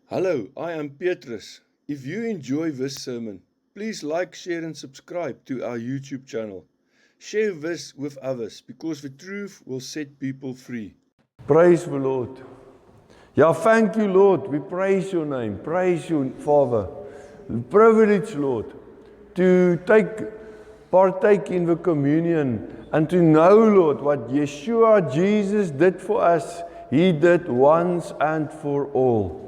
Hello, I am Petrus. If you enjoy this sermon, please like, share and subscribe to our YouTube channel. Share this with others because the truth will set people free. Praise the Lord. Yeah, thank you, Lord. We praise your name. Praise you, Father. The privilege, Lord, to partake in the communion and to know, Lord, what Yeshua, Jesus did for us. He did once and for all.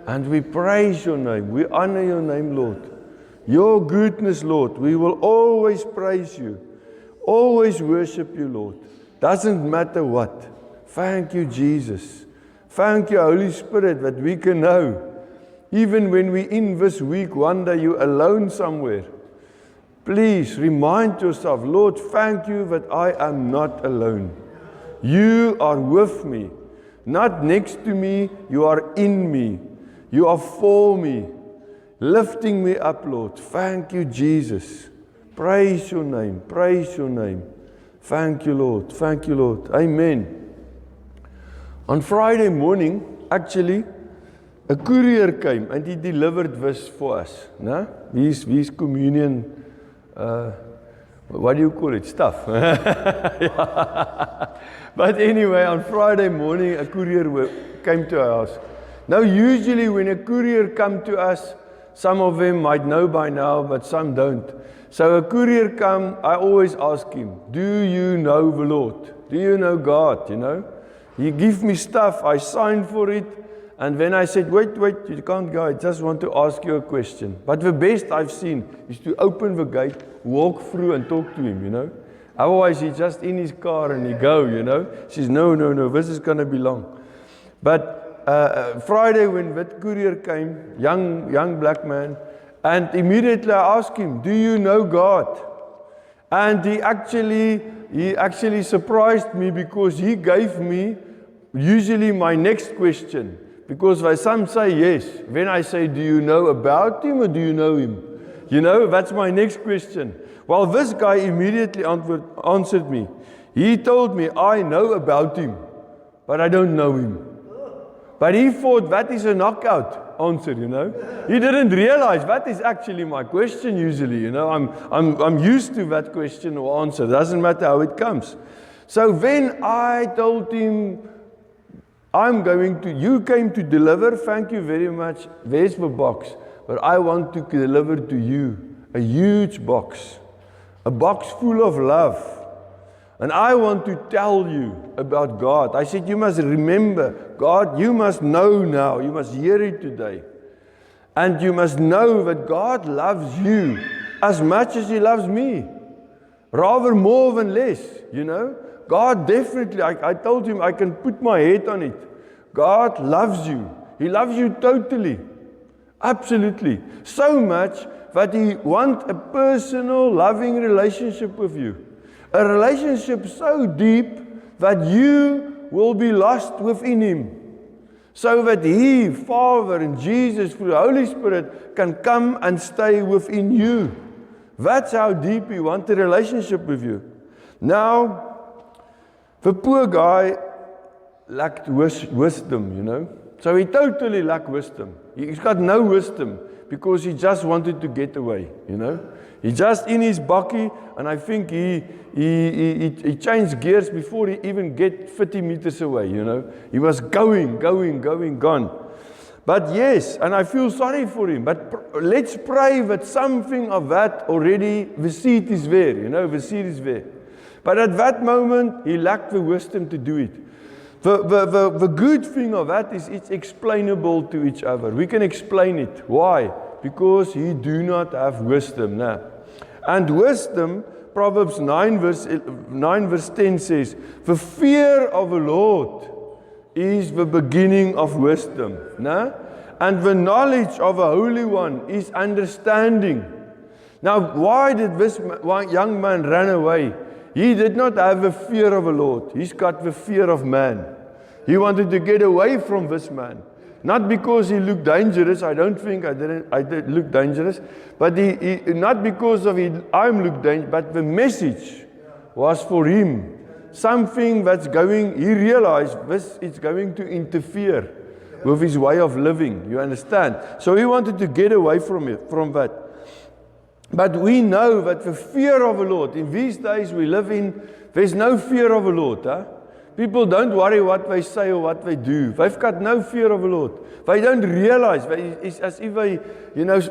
And we praise your name. We honor your name, Lord. Your goodness, Lord. We will always praise you. Always worship you, Lord. Doesn't matter what. Thank you, Jesus. Thank you, Holy Spirit, that we can know. Even when we in this week wonder you alone somewhere. Please remind yourself, Lord, thank you that I am not alone. You are with me. Not next to me, you are in me. You are for me. Lifting me up, Lord. Thank you, Jesus. Praise your name. Praise your name. Thank you, Lord. Thank you, Lord. Amen. On Friday morning, actually, a courier came and he delivered this for us. No? These communion, what do you call it? Stuff. But anyway, on Friday morning, a courier came to our house. Now, usually when a courier comes to us, some of them might know by now, but some don't. So a courier come, I always ask him, do you know the Lord? Do you know God, you know? He give me stuff, I sign for it, and then I said, wait, you can't go, I just want to ask you a question. But the best I've seen is to open the gate, walk through and talk to him, you know? Otherwise, he's just in his car and he go, you know? He says, no, this is going to be long. But Friday when that courier came, young black man, and immediately I asked him, do you know God? And he actually surprised me because he gave me usually my next question. Because some say yes. When I say, do you know about him or do you know him? You know, that's my next question. Well, this guy immediately answered me. He told me, I know about him, but I don't know him. But he thought that is a knockout answer, you know. He didn't realize that is actually my question usually, you know. I'm used to that question or answer. Doesn't matter how it comes. So then I told him, you came to deliver, thank you very much. There's the box. But I want to deliver to you a huge box. A box full of love. And I want to tell you about God. I said, you must remember, God, you must know now. You must hear it today. And you must know that God loves you as much as He loves me. Rather more than less, you know. God definitely, I told him I can put my head on it. God loves you. He loves you totally. Absolutely. So much that He wants a personal, loving relationship with you. A relationship so deep that you will be lost within Him. So that He, Father and Jesus through the Holy Spirit can come and stay within you. That's how deep He wants a relationship with you. Now, the poor guy lacked wisdom, you know. So he totally lacked wisdom. He's got no wisdom because he just wanted to get away, you know. He just in his bakkie, and I think he changed gears before he even get 50 meters away, you know. He was going, gone. But yes, and I feel sorry for him, but let's pray that something of that already, the seed is there, you know, the seed is there. But at that moment, he lacked the wisdom to do it. The good thing of that is it's explainable to each other. We can explain it. Why? Because he do not have wisdom. Nah. And wisdom, Proverbs 9 verse 10 says, the fear of the Lord is the beginning of wisdom. Nah? And the knowledge of a Holy One is understanding. Now, why did this young man run away? He did not have the fear of the Lord. He's got the fear of man. He wanted to get away from this man. Not because he looked dangerous. I don't think I did look dangerous. But he not because of I look dangerous, but the message was for him. Something that's going, he realized this is going to interfere with his way of living. You understand? So he wanted to get away from that. But we know that the fear of the Lord, in these days we live in, there's no fear of the Lord. Huh? People don't worry what they say or what they do. They've got no fear of the Lord. They don't realize, it's as if they,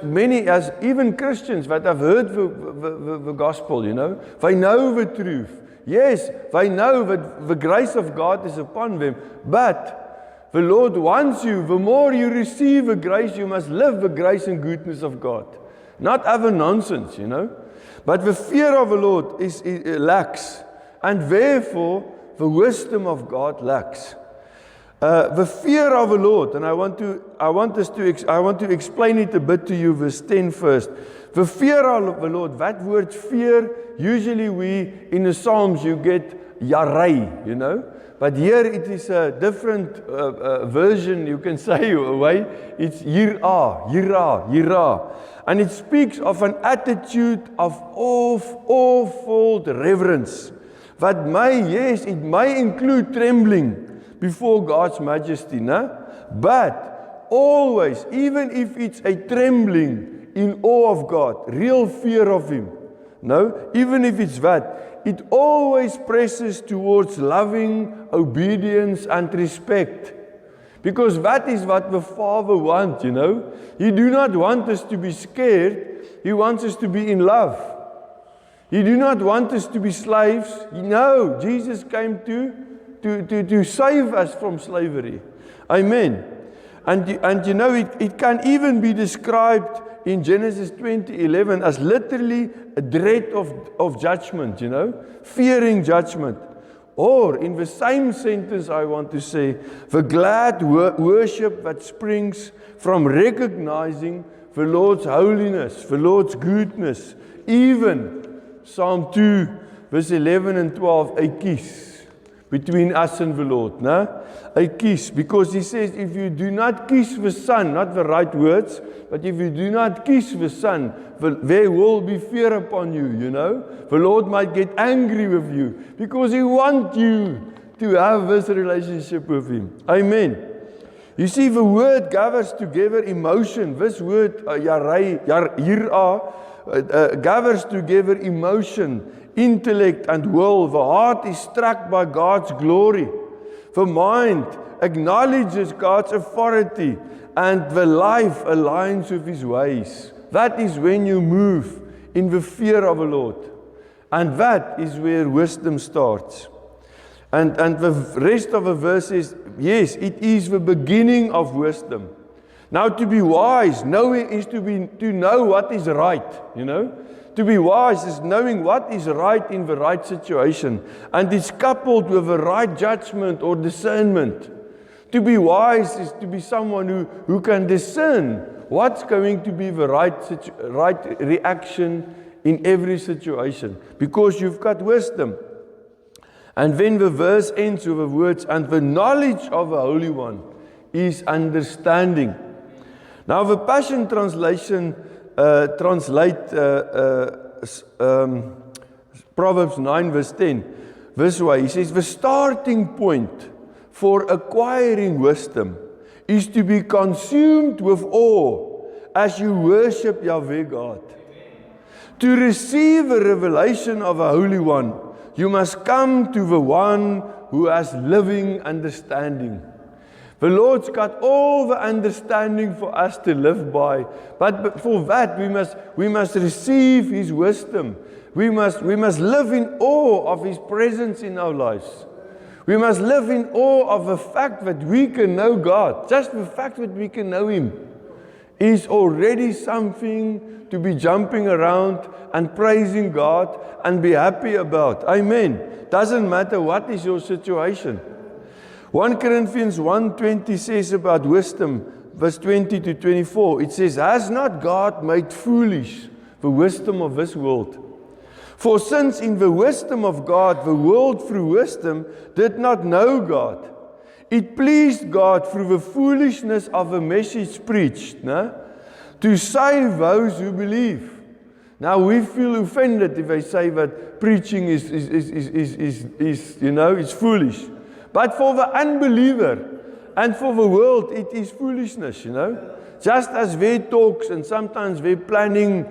many, as even Christians that have heard the gospel, they know the truth. Yes, they know that the grace of God is upon them, but the Lord wants you, the more you receive the grace, you must live the grace and goodness of God. Not other nonsense, But the fear of the Lord is lacks, and therefore the wisdom of God lacks. The fear of the Lord, and I want to explain it a bit to you, verse 10 first. The fear of the Lord, that word fear, usually in the Psalms you get yarei, But here it is a different version, you can say away. It's yira. And it speaks of an attitude of awful reverence. That it may include trembling before God's majesty, but always, even if it's a trembling in awe of God, real fear of Him, even if it's that, it always presses towards loving obedience and respect. Because that is what the Father wants, He do not want us to be scared, He wants us to be in love. He do not want us to be slaves. No, Jesus came to save us from slavery. Amen. And it can even be described in Genesis 20:11 as literally a dread of judgment, fearing judgment. Or in the same sentence I want to say, the glad worship that springs from recognizing the Lord's holiness, the Lord's goodness, even Psalm 2, verse 11 and 12, a kiss between us and the Lord. A kiss, because He says, if you do not kiss the Son, not the right words, but if you do not kiss the Son, there will be fear upon you, The Lord might get angry with you, because He wants you to have this relationship with Him. Amen. You see, the word gathers together emotion. This word, yira, gathers together emotion, intellect and will. The heart is struck by God's glory. The mind acknowledges God's authority, and the life aligns with His ways. That is when you move in the fear of the Lord. And that is where wisdom starts. And the rest of the verse is, yes, it is the beginning of wisdom. Now, to be wise, knowing is to know what is right, To be wise is knowing what is right in the right situation. And it's coupled with the right judgment or discernment. To be wise is to be someone who can discern what's going to be the right reaction in every situation. Because you've got wisdom. And then the verse ends with the words, and the knowledge of the Holy One is understanding. Now the Passion Translation translate Proverbs 9 verse 10 this way. He says, the starting point for acquiring wisdom is to be consumed with awe as you worship Yahweh God. To receive a revelation of a Holy One, you must come to the one who has living understanding. The Lord's got all the understanding for us to live by, but for that we must receive His wisdom. We must live in awe of His presence in our lives. We must live in awe of the fact that we can know God. Just the fact that we can know Him is already something to be jumping around and praising God and be happy about. Amen. Doesn't matter what is your situation. 1 Corinthians 1:20 says about wisdom, verse 20 to 24, it says, has not God made foolish the wisdom of this world? For since in the wisdom of God, the world through wisdom did not know God, it pleased God through the foolishness of the message preached, to save those who believe. Now we feel offended if they say that preaching is it's foolish. But for the unbeliever, And for the world, it is foolishness, Just as their talks and sometimes their planning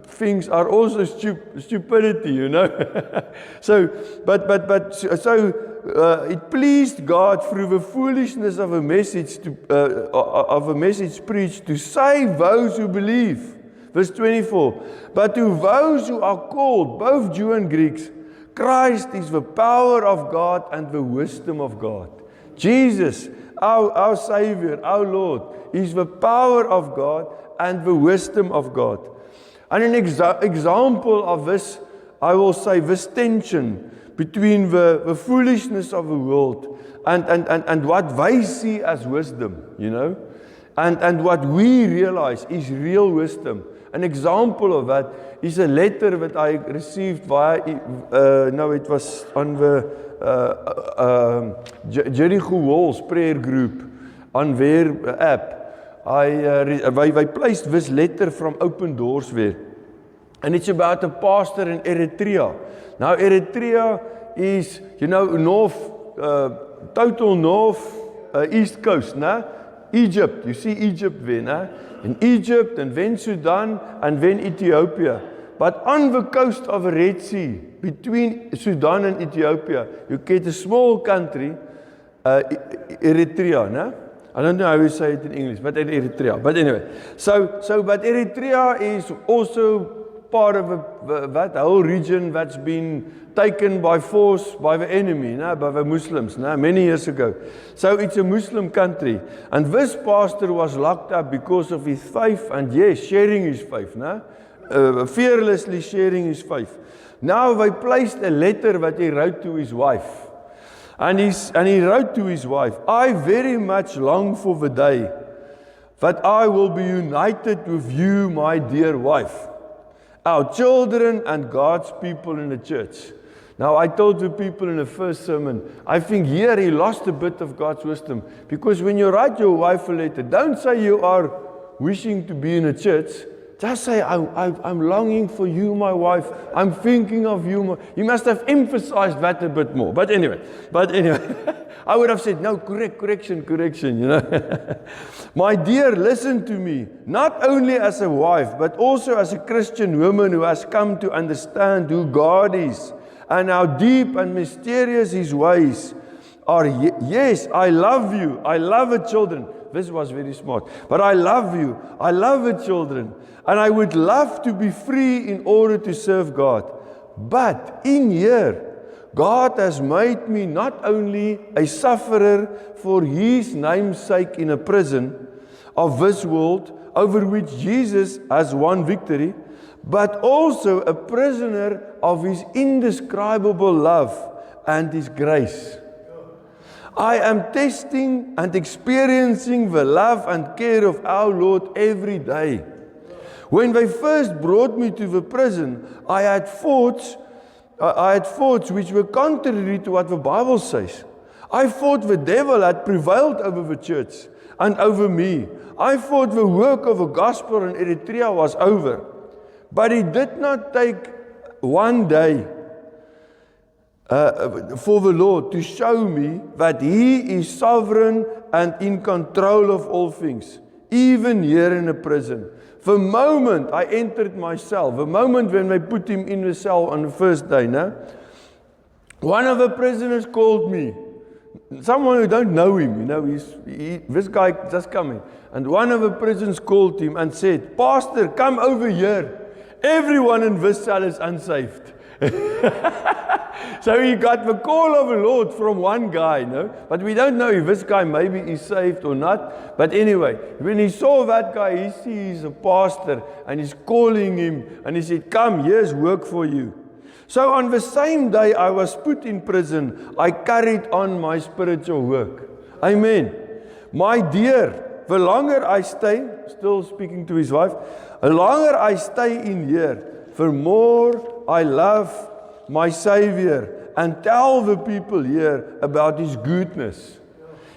things are also stupidity, So, it pleased God through the foolishness of a message preached to save those who believe. Verse 24. But to those who are called, both Jew and Greeks, Christ is the power of God and the wisdom of God. Jesus, our Savior, our Lord, is the power of God and the wisdom of God. And an example of this, I will say, this tension between the foolishness of the world and what they see as wisdom, and what we realize is real wisdom. An example of that is a letter that I received via, it was on the Jericho Walls prayer group on their app. I placed this letter from Open Doors there. And it's about a pastor in Eritrea. Now Eritrea is, total north, east coast, Egypt. You see Egypt there, in Egypt, and then Sudan, and then Ethiopia. But on the coast of the Red Sea, between Sudan and Ethiopia, you get a small country, Eritrea, I don't know how you say it in English, but Eritrea. But anyway, but Eritrea is also part of that whole region that's been taken by force by the enemy, by the Muslims, many years ago. So it's a Muslim country. And this pastor was locked up because of his faith, and yes, sharing his faith, fearlessly sharing his faith. Now they placed a letter that he wrote to his wife. And he wrote to his wife, I very much long for the day that I will be united with you, my dear wife, our children and God's people in the church. Now, I told the people in the first sermon, I think here he lost a bit of God's wisdom. Because when you write your wife a letter, don't say you are wishing to be in a church. Just say, I'm longing for you, my wife. I'm thinking of you. You must have emphasized that a bit more. But anyway, I would have said, no, correction, My dear, listen to me. Not only as a wife, but also as a Christian woman who has come to understand who God is and how deep and mysterious His ways are. Yes, I love you. I love the children. This was very smart. But I love you. I love the children. And I would love to be free in order to serve God. But in here, God has made me not only a sufferer for His name's sake in a prison of this world, over which Jesus has won victory, but also a prisoner of His indescribable love and His grace. I am testing and experiencing the love and care of our Lord every day. When they first brought me to the prison, I had thoughts which were contrary to what the Bible says. I thought the devil had prevailed over the church and over me. I thought the work of the gospel in Eritrea was over. But it did not take one day for the Lord to show me that He is sovereign and in control of all things, even here in a prison. The moment I entered my cell, the moment when they put him in the cell on the first day, one of the prisoners called me. Someone who don't know him, this guy just coming. And one of the prisoners called him and said, Pastor, come over here. Everyone in this cell is unsaved. So he got the call of the Lord from one guy, but we don't know if this guy maybe is saved or not. But anyway, when he saw that guy, he sees a pastor and he's calling him and he said, come, here's work for you. So on the same day I was put in prison, I carried on my spiritual work. Amen. My dear, the longer I stay, still speaking to his wife, the longer I stay in here, the more I love my Savior and tell the people here about His goodness.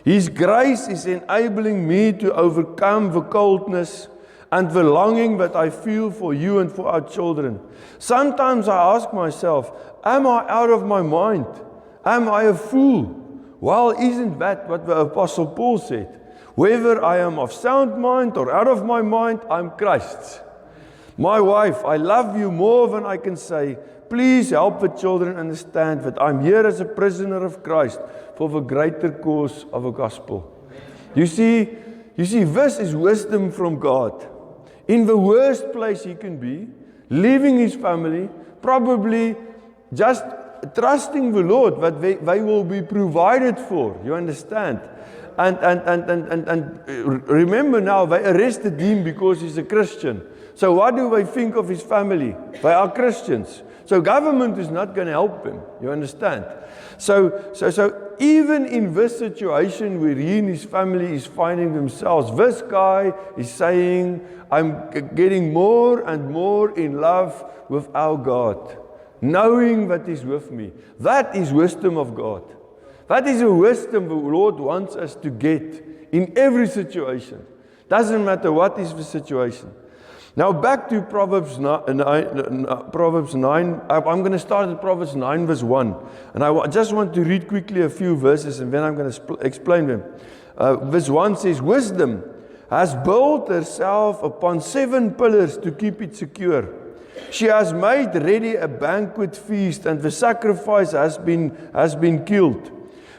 His grace is enabling me to overcome the coldness and the longing that I feel for you and for our children. Sometimes I ask myself, am I out of my mind? Am I a fool? Well, isn't that what the Apostle Paul said? Whether I am of sound mind or out of my mind, I'm Christ's. My wife, I love you more than I can say. Please help the children understand that I'm here as a prisoner of Christ for the greater cause of the gospel. You see, this is wisdom from God. In the worst place he can be, leaving his family, probably just trusting the Lord that they will be provided for. You understand? And remember now, they arrested him because he's a Christian. So what do they think of his family? They are Christians. So government is not going to help him. You understand? So even in this situation where he and his family is finding themselves, this guy is saying, I'm getting more and more in love with our God, knowing that he's with me. That is wisdom of God. That is a wisdom the Lord wants us to get in every situation. Doesn't matter what is the situation. Now back to Proverbs 9. I'm going to start at Proverbs 9 verse 1. And I just want to read quickly a few verses and then I'm going to explain them. Verse 1 says, Wisdom has built herself upon 7 pillars to keep it secure. She has made ready a banquet feast and the sacrifice has been killed.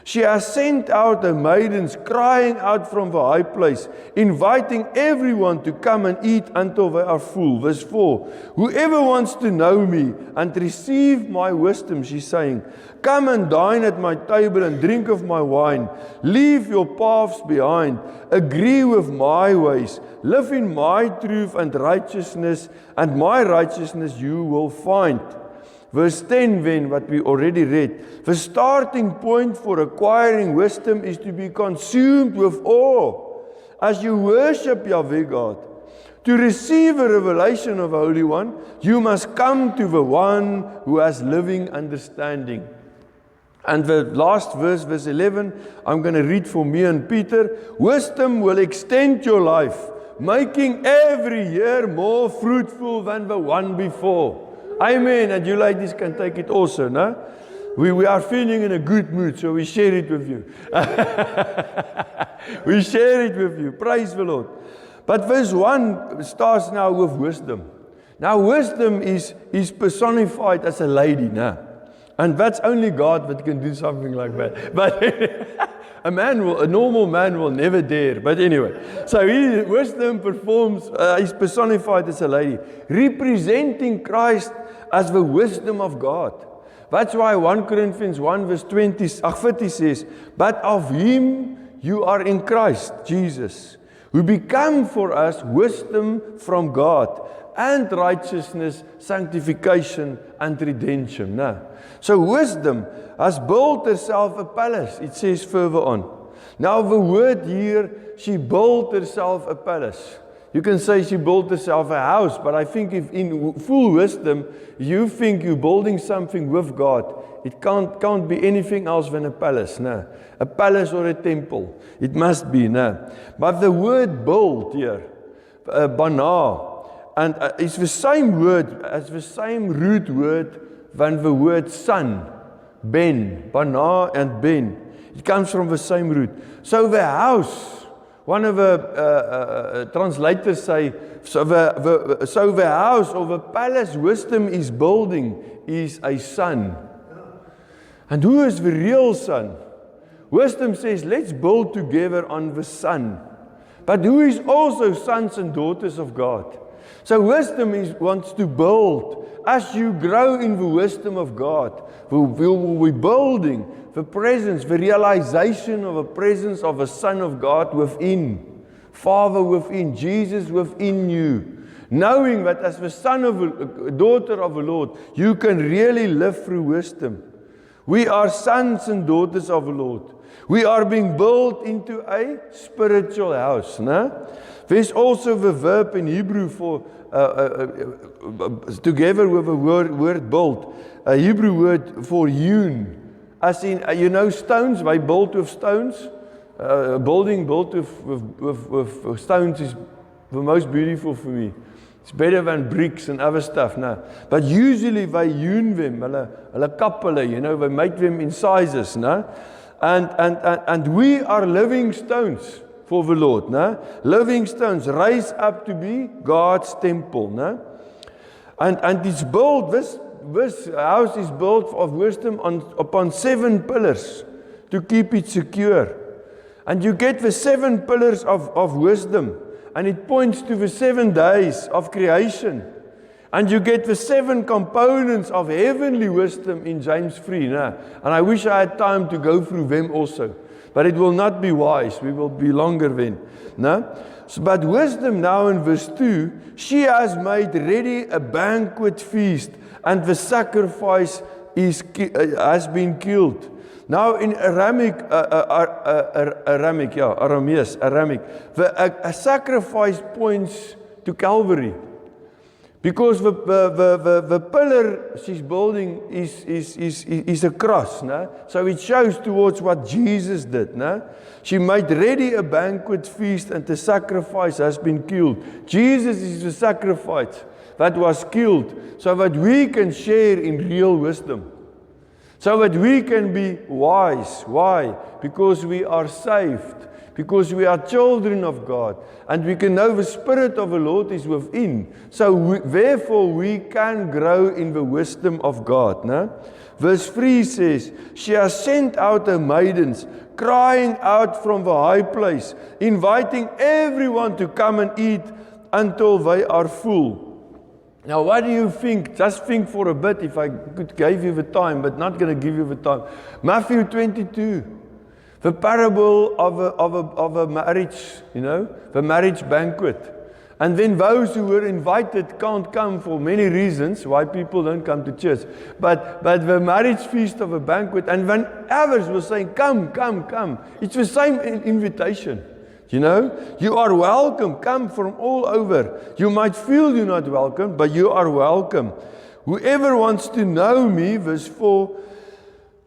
She has sent out her maidens crying out from the high place, inviting everyone to come and eat until they are full. Verse 4, Whoever wants to know me and receive my wisdom, she's saying, come and dine at my table and drink of my wine. Leave your paths behind. Agree with my ways. Live in my truth and righteousness, and my righteousness you will find. Verse 10 then, what we already read. The starting point for acquiring wisdom is to be consumed with awe as you worship Yahweh God. To receive a revelation of the Holy One, you must come to the one who has living understanding. And the last verse, verse 11, I'm going to read for me and Peter. Wisdom will extend your life, making every year more fruitful than the one before. Amen. And you ladies can take it also, no? We are feeling in a good mood, so we share it with you. We share it with you. Praise the Lord. But verse 1 starts now with wisdom. Now wisdom is personified as a lady now. And that's only God that can do something like that. But a normal man will never dare. But anyway, so wisdom is personified as a lady, representing Christ as the wisdom of God. That's why 1 Corinthians 1 verse 30 says, But of him you are in Christ Jesus, who become for us wisdom from God, and righteousness, sanctification, and redemption. Now, so wisdom has built herself a palace, it says further on. Now the word here, she built herself a palace. You can say she built herself a house, but I think if in full wisdom, you think you're building something with God, it can't be anything else than a palace. No. A palace or a temple. It must be. No. But the word build here, bana, and it's the same word, as the same root word than the word son, ben, bana and ben. It comes from the same root. So the house, one of the translators say, so the house or the palace wisdom is building is a son. And who is the real son? Wisdom says, let's build together on the son. But who is also sons and daughters of God? So wisdom wants to build. As you grow in the wisdom of God, we'll be building the presence, the realization of the presence of the Son of God within, Father within, Jesus within you. Knowing that as the son of a daughter of the Lord, you can really live through wisdom. We are sons and daughters of the Lord. We are being built into a spiritual house. No? There's also the verb in Hebrew for together with the word build, a Hebrew word for hewn. As in, stones, they build with stones. Building built with stones is the most beautiful for me. It's better than bricks and other stuff. No. But usually they hewn them, hulle kap hulle, they make them in sizes. No? And we are living stones for the Lord. No? Living stones rise up to be God's temple. No? And it's built, this house is built of wisdom upon 7 pillars to keep it secure. And you get the 7 pillars of wisdom, and it points to the 7 days of creation. And you get the 7 components of heavenly wisdom in James 3. No? And I wish I had time to go through them also. But it will not be wise. We will be longer then. No? So, but wisdom now in verse 2, she has made ready a banquet feast, and the sacrifice has been killed. Now in Aramic, a sacrifice points to Calvary. Because the pillar she's building is a cross. No? So it shows towards what Jesus did. No? She made ready a banquet feast, and the sacrifice has been killed. Jesus is the sacrifice that was killed so that we can share in real wisdom. So that we can be wise. Why? Because we are saved. Because we are children of God. And we can know the Spirit of the Lord is within. So therefore we can grow in the wisdom of God. No? Verse 3 says, she has sent out her maidens, crying out from the high place, inviting everyone to come and eat until they are full. Now what do you think? Just think for a bit, if I could give you the time, but not going to give you the time. Matthew 22. The parable of a marriage, the marriage banquet. And then those who were invited can't come for many reasons why people don't come to church. But the marriage feast of a banquet, and when others were saying, come, come, come. It's the same invitation. You are welcome. Come from all over. You might feel you're not welcome, but you are welcome. Whoever wants to know me, verse 4,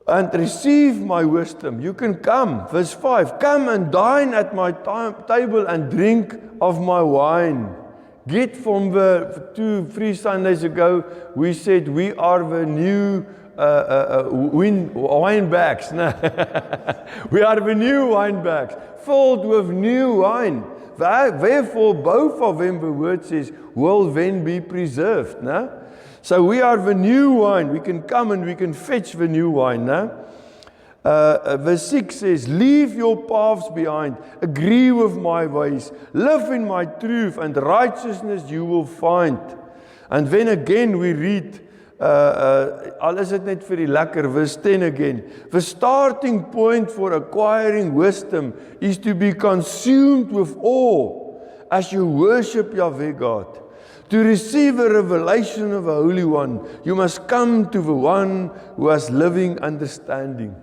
and receive my wisdom, you can come. Verse 5, come and dine at my table and drink of my wine. Get from the 2-3 Sundays ago, we said we are the new wine bags. No. We are the new wine bags, filled with new wine. Therefore, both of them, the word says, will then be preserved. No? So we are the new wine. We can come and we can fetch the new wine. No? Verse 6 says, leave your paths behind, agree with my ways, live in my truth, and righteousness you will find. And then again we read, al is dit net vir die lekker, verse 10 again. The starting point for acquiring wisdom is to be consumed with awe as you worship Yahweh God. To receive a revelation of the Holy One, you must come to the one who has living understanding.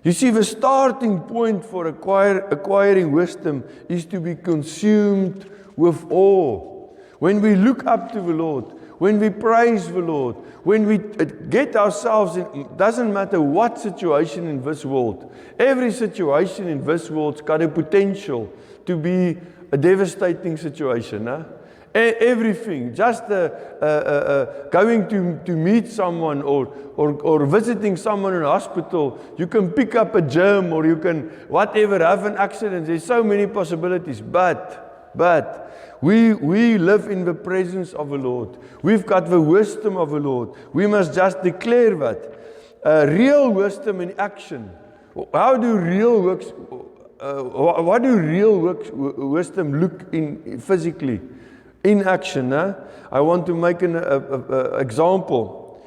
You see, the starting point for acquiring wisdom is to be consumed with awe. When we look up to the Lord, when we praise the Lord, when we get ourselves in, it doesn't matter what situation in this world, every situation in this world's got a potential to be a devastating situation. Huh? Everything, just going to meet someone or visiting someone in a hospital, you can pick up a germ or you can whatever, have an accident. There's so many possibilities, but we live in the presence of the Lord. We've got the wisdom of the Lord. We must just declare that. Real wisdom in action. How do real works, what do real wisdom look in physically? In action, huh? I want to make an example.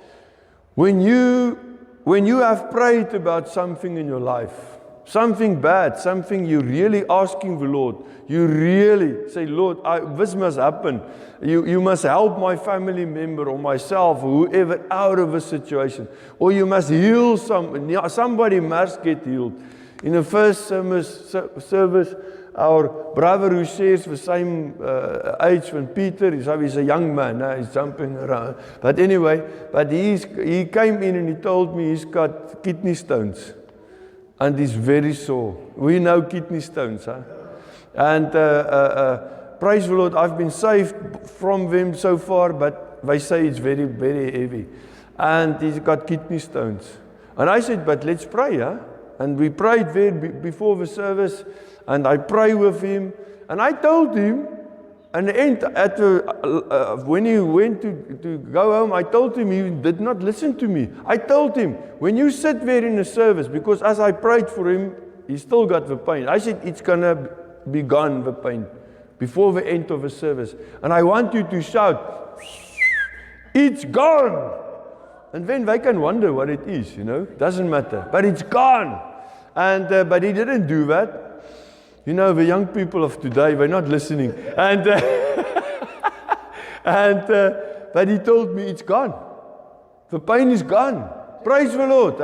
When you have prayed about something in your life, something bad, something you're really asking the Lord, you really say, Lord, this must happen. You must help my family member or myself or whoever out of a situation. Or you must heal somebody must get healed. In the first service, our brother who shares the same age when Peter, he's a young man, he's jumping around. But anyway, he came in and he told me he's got kidney stones. And he's very sore. We know kidney stones. Huh? And praise the Lord, I've been saved from them so far, but they say it's very, very heavy. And he's got kidney stones. And I said, but let's pray, huh? And we prayed there before the service, and I prayed with him, and I told him, and the end, when he went to go home, I told him he did not listen to me. I told him, when you sit there in the service, because as I prayed for him, he still got the pain. I said, it's going to be gone, the pain, before the end of the service. And I want you to shout, it's gone. And then they can wonder what it is, doesn't matter. But it's gone. And but he didn't do that. The young people of today, they're not listening. And but he told me it's gone. The pain is gone. Praise the Lord.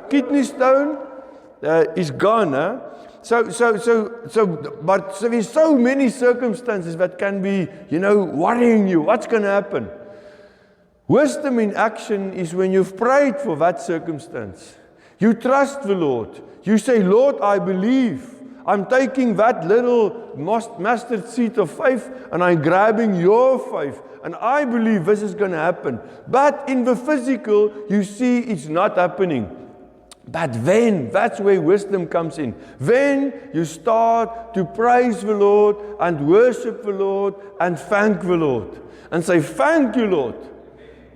Kidney stone is gone. But there's so many circumstances that can be, worrying you. What's going to happen? Wisdom in action is when you've prayed for that circumstance. You trust the Lord. You say, Lord, I believe. I'm taking that little mustard seed of faith and I'm grabbing your faith. And I believe this is going to happen. But in the physical, you see it's not happening. But then, that's where wisdom comes in. Then you start to praise the Lord and worship the Lord and thank the Lord. And say, thank you, Lord.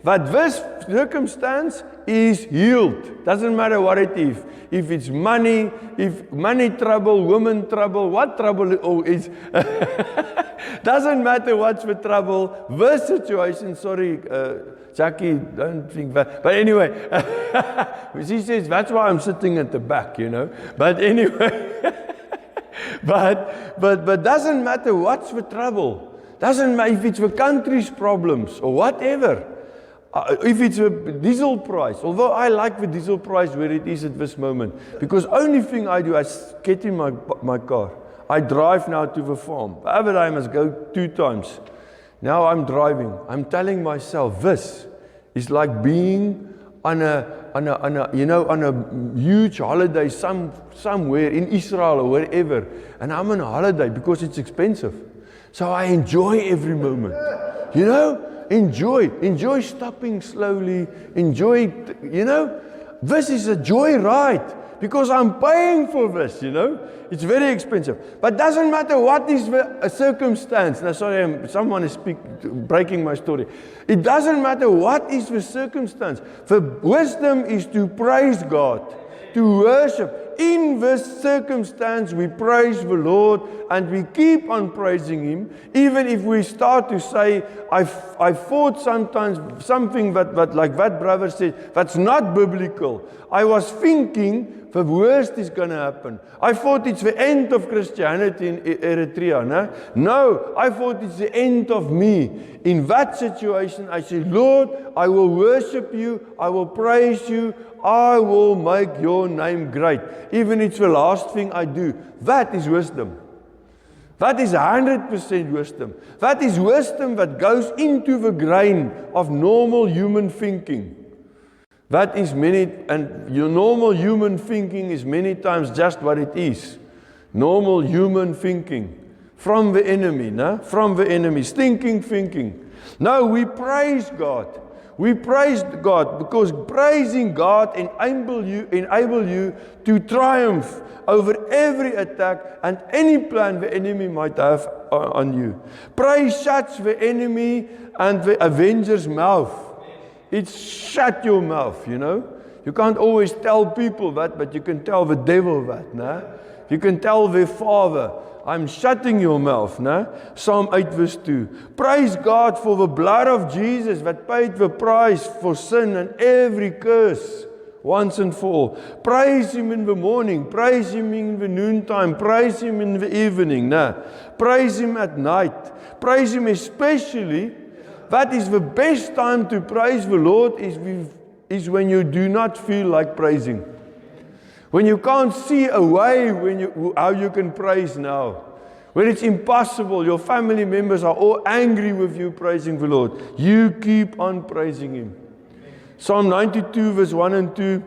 That this circumstance is healed. Doesn't matter what it is. If it's money, if money trouble, woman trouble, what trouble it all is. Doesn't matter what's the trouble. This situation, sorry, Jackie, don't think that. But anyway, she says, that's why I'm sitting at the back, But anyway, but doesn't matter what's the trouble. Doesn't matter if it's the country's problems or whatever. If it's a diesel price, although I like the diesel price where it is at this moment, because only thing I do, I get in my car. I drive now to the farm. The other day I must go 2 times. Now I'm driving. I'm telling myself this is like being on a huge holiday somewhere in Israel or wherever, and I'm on a holiday because it's expensive. So I enjoy every moment. Enjoy stopping slowly, enjoy, this is a joy ride, because I'm paying for this, it's very expensive. But doesn't matter what is the circumstance. Now sorry, someone is breaking my story. It doesn't matter what is the circumstance. The wisdom is to praise God, to worship. In this circumstance, we praise the Lord and we keep on praising Him, even if we start to say, I thought sometimes something that like that brother said, that's not biblical. I was thinking the worst is going to happen. I thought it's the end of Christianity in Eritrea. No, I thought it's the end of me. In that situation, I say, Lord, I will worship you, I will praise you, I will make your name great. Even it's the last thing I do. That is wisdom. That is 100% wisdom. That is wisdom that goes into the grain of normal human thinking. That is and your normal human thinking is many times just what it is. Normal human thinking. From the enemy, From the enemy. Stinking thinking. No, we praise God. We praise God because praising God enable you to triumph over every attack and any plan the enemy might have on you. Praise shuts the enemy and the avenger's mouth. It's shut your mouth, You can't always tell people that, but you can tell the devil that, You can tell their father, I'm shutting your mouth, Psalm 8 verse 2. Praise God for the blood of Jesus that paid the price for sin and every curse once and for all. Praise Him in the morning, praise Him in the noontime, praise Him in the evening, Praise Him at night. Praise Him especially. That is the best time to praise the Lord is when you do not feel like praising. When you can't see a way how you can praise now. When it's impossible, your family members are all angry with you praising the Lord. You keep on praising Him. Psalm 92 verse 1 and 2.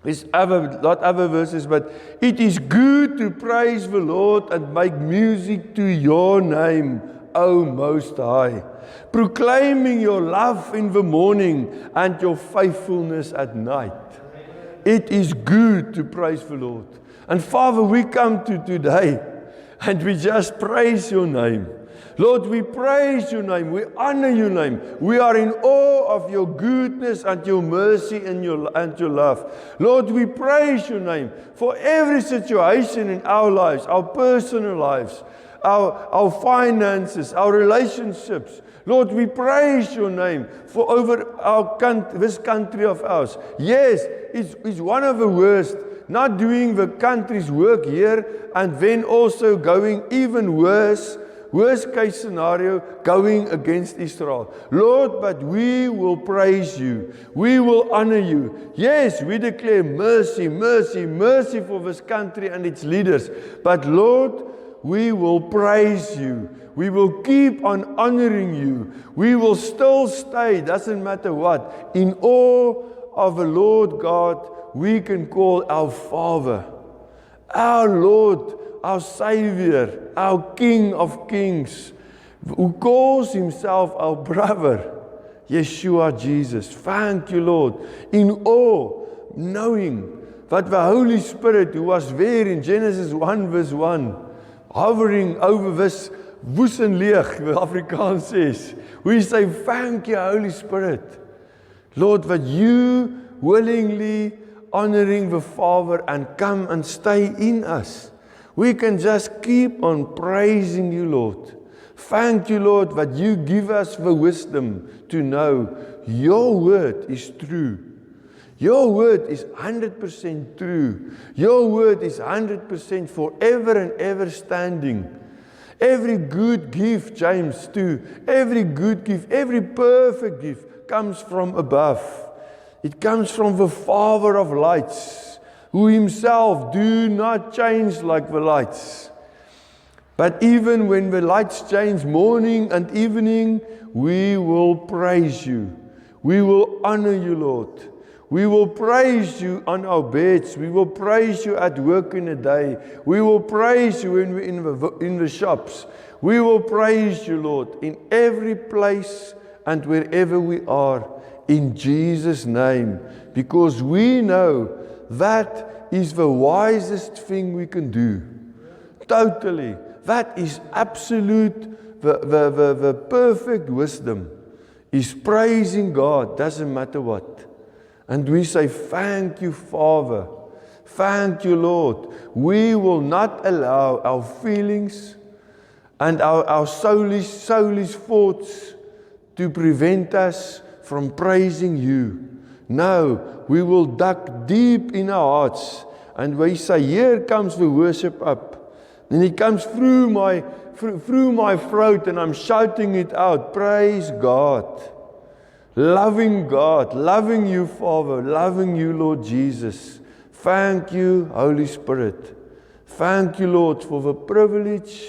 There's lot other verses, but it is good to praise the Lord and make music to your name, O Most High, proclaiming your love in the morning and your faithfulness at night. It is good to praise the Lord. And Father, we come to today and we just praise your name. Lord, we praise your name. We honor your name. We are in awe of your goodness and your mercy and your love. Lord, we praise your name for every situation in our lives, our personal lives, our finances, our relationships. Lord, we praise your name for over this country of ours. Yes, it's one of the worst, not doing the country's work here and then also going even worst case scenario, going against Israel. Lord, but we will praise you. We will honor you. Yes, we declare mercy, mercy, mercy for this country and its leaders. But Lord, we will praise you. We will keep on honoring you. We will still stay, doesn't matter what, in awe of the Lord God we can call our Father, our Lord, our Savior, our King of Kings, who calls himself our brother, Yeshua Jesus. Thank you, Lord. In awe, knowing that the Holy Spirit, who was there in Genesis 1 verse 1, hovering over this woes en leeg, the Afrikaans says, we say, thank you, Holy Spirit. Lord, that you willingly honoring the Father and come and stay in us. We can just keep on praising you, Lord. Thank you, Lord, that you give us the wisdom to know your word is true. Your word is 100% true. Your word is 100% forever and ever standing. Every good gift, James 2, every good gift, every perfect gift comes from above. It comes from the Father of lights, who himself do not change like the lights. But even when the lights change morning and evening, we will praise you. We will honor you, Lord. We will praise you on our beds. We will praise you at work in the day. We will praise you when we're in the shops. We will praise you, Lord, in every place and wherever we are, in Jesus' name. Because we know that is the wisest thing we can do. Totally. That is absolute, the perfect wisdom is praising God, doesn't matter what. And we say, thank you, Father. Thank you, Lord. We will not allow our feelings and our soulish thoughts to prevent us from praising you. No, we will duck deep in our hearts and we say, here comes the worship up. And it comes through my throat and I'm shouting it out. Praise God. Loving God, loving you, Father, loving you, Lord Jesus. Thank you, Holy Spirit. Thank you, Lord, for the privilege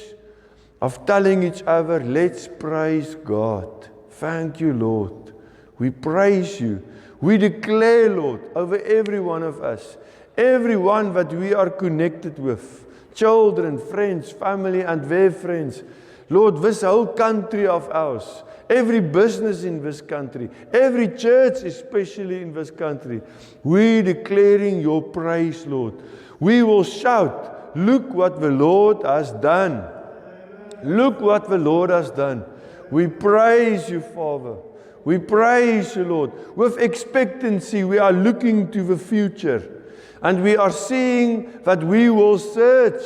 of telling each other, let's praise God. Thank you, Lord. We praise you. We declare, Lord, over every one of us, everyone that we are connected with, children, friends, family, and their friends. Lord, this whole country of ours, every business in this country, every church especially in this country, we declaring your praise, Lord. We will shout, look what the Lord has done. Look what the Lord has done. We praise you, Father. We praise you, Lord. With expectancy, we are looking to the future. And we are seeing that we will search.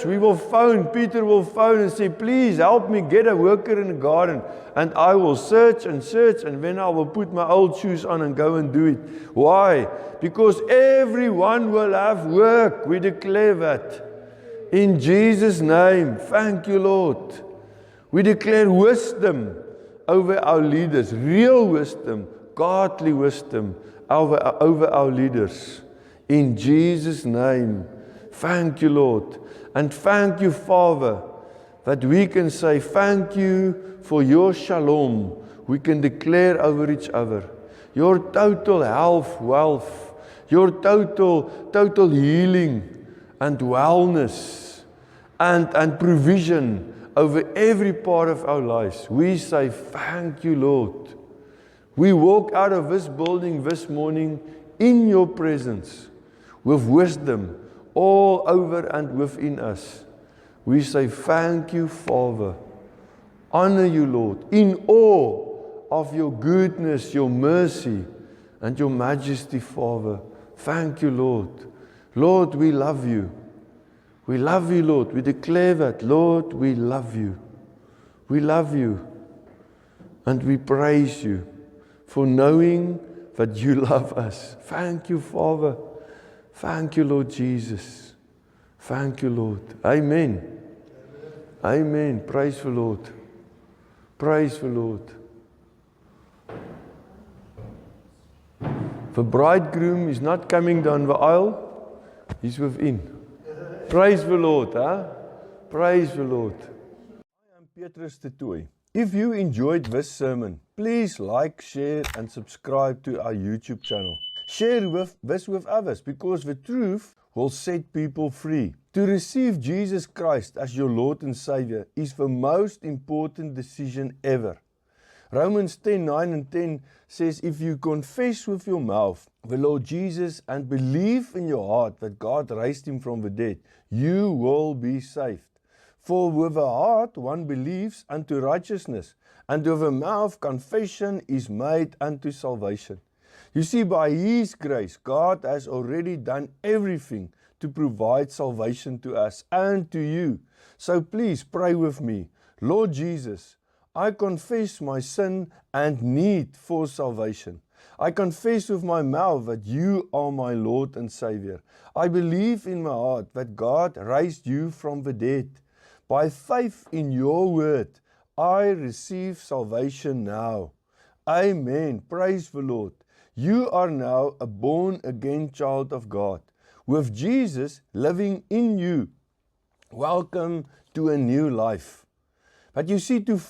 We will phone. Peter will phone and say, please help me get a worker in the garden. And I will search, and then I will put my old shoes on and go and do it. Why? Because everyone will have work. We declare that. In Jesus' name. Thank you, Lord. We declare wisdom over our leaders. Real wisdom. Godly wisdom. Over our leaders. In Jesus' name. Thank you, Lord. And thank you, Father, that we can say thank you for your shalom. We can declare over each other. Your total health, wealth. Your total healing and wellness and provision over every part of our lives. We say thank you, Lord. We walk out of this building this morning in your presence with wisdom all over and within us. We say, thank you, Father. Honor you, Lord, in awe of your goodness, your mercy, and your majesty, Father. Thank you, Lord. Lord, we love you. We love you, Lord. We declare that, Lord, we love you. We love you. And we praise you for knowing that you love us. Thank you, Father. Thank you, Lord Jesus. Thank you, Lord. Amen. Amen. Praise the Lord. Praise the Lord. The bridegroom is not coming down the aisle, he's within. Praise the Lord, huh? Praise the Lord. I am Petrus de Tooy. If you enjoyed this sermon, please like, share, and subscribe to our YouTube channel. Share this with others, because the truth will set people free. To receive Jesus Christ as your Lord and Savior is the most important decision ever. Romans 10:9 and 10 says, if you confess with your mouth the Lord Jesus and believe in your heart that God raised him from the dead, you will be saved. For with the heart one believes unto righteousness, and with the mouth confession is made unto salvation. You see, by his grace, God has already done everything to provide salvation to us and to you. So please pray with me. Lord Jesus, I confess my sin and need for salvation. I confess with my mouth that you are my Lord and Savior. I believe in my heart that God raised you from the dead. By faith in your word, I receive salvation now. Amen. Praise the Lord. You are now a born-again child of God, with Jesus living in you. Welcome to a new life. But you see, to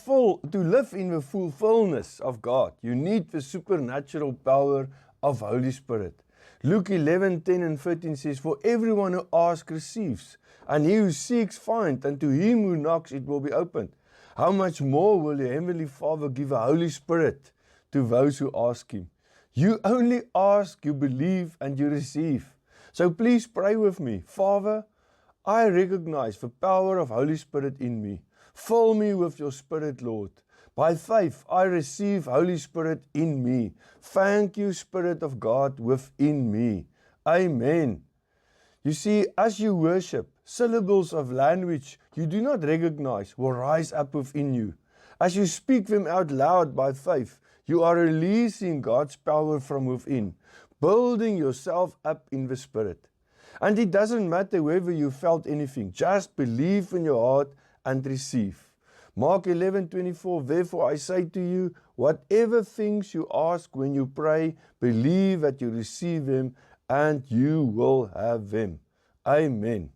live in the fullness of God, you need the supernatural power of Holy Spirit. Luke 11:10 and 13 says, for everyone who asks receives, and he who seeks finds, and to him who knocks it will be opened. How much more will your Heavenly Father give a Holy Spirit to those who ask him? You only ask, you believe, and you receive. So please pray with me. Father, I recognize the power of Holy Spirit in me. Fill me with your Spirit, Lord. By faith, I receive Holy Spirit in me. Thank you, Spirit of God, within me. Amen. You see, as you worship, syllables of language you do not recognize will rise up within you. As you speak them out loud by faith, you are releasing God's power from within, building yourself up in the Spirit. And it doesn't matter whether you felt anything, just believe in your heart and receive. Mark 11:24, therefore I say to you, whatever things you ask when you pray, believe that you receive them and you will have them. Amen.